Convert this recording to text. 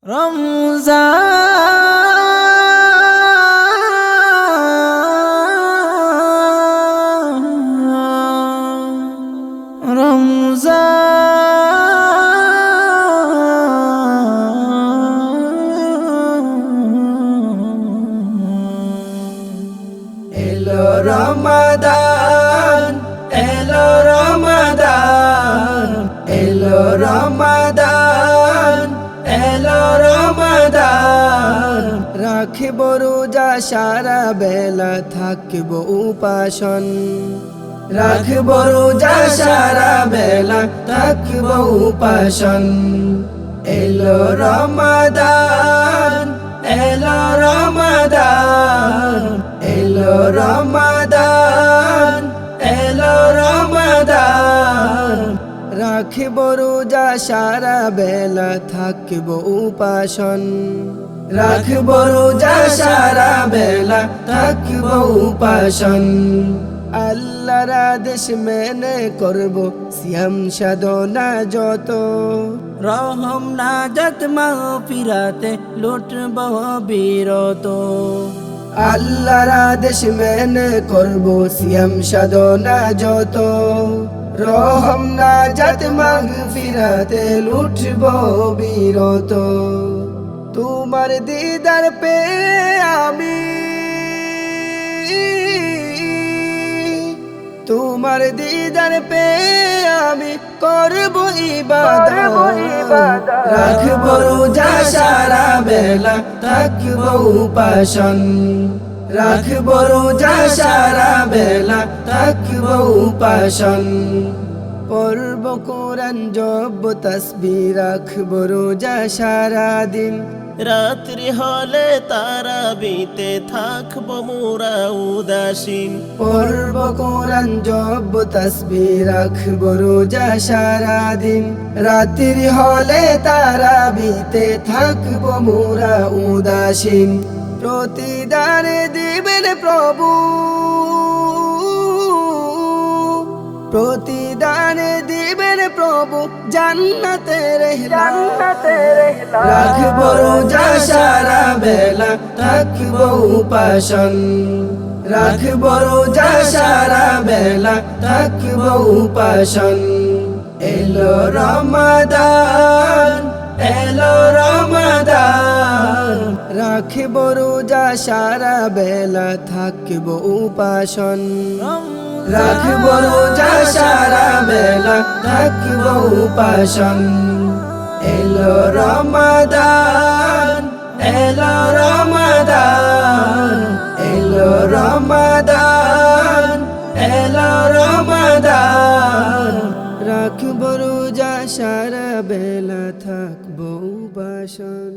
এলো রমাদান, এলো রমাদান, এলো রমাদান, এলো রমাদান। রাখিব রোজা সারা বেলা থাকিব উপাসন, রাখিব রোজা সারা বেলা থাকিব উপাসন। এলো রমাদান, এলো রমাদান, এলো রমাদান, এলো রমাদান। রাখিব রোজা সারা বেলা থাকিব উপাসন, রাখিব রোজা সারা বেলা থাকিব উপাসন। আল্লাহর আদেশ মেনে করব সিয়াম সাধনা যত, রহম নাজাত মাগফিরাতে লুটব বিরত। আল্লাহর আদেশ মেনে করব সিয়াম সাধনা যত, রহম নাজাত মাগফিরাতে লুটব বিরত। তোমার দিদার পেয়ে আমি, তোমার দিদার পেয়ে আমি করব ইবাদত। রাখব রোজা সারা বেলা থাকব উপাসন, রাখব রোজা সারা বেলা থাকব উপাসন। পড়ব কোরআন জপ তাসবিহ রাখব রোজা সারা দিন, রাত্রি হলে তারাবিতে থাকবো মোরা উদাসীন। পড়ব কোরআন জপ তাসবিহ রাখব রোজা সারা দিন, রাত্রি হলে তারাবিতে থাকব মোরা উদাসীন। প্রতিদান দিবেন প্রভু, প্রতিদান দিবেন প্রভু জান্নাতের রাখব রোজা সারা বেলা থাকব উপাসন, রাখব রোজা সারা বেলা থাকব উপাসন। এলো রমাদান, এলো রমাদান। রাখব রোজা সারা বেলা থাকব উপাসন, রাখব রোজা সারা বেলা থাকব উপাসন। এলো রমাদান, এলো রমাদান, এলো রমাদান, এলো রমাদান। রাখব রোজা সারা বেলা থাকব উপাসন।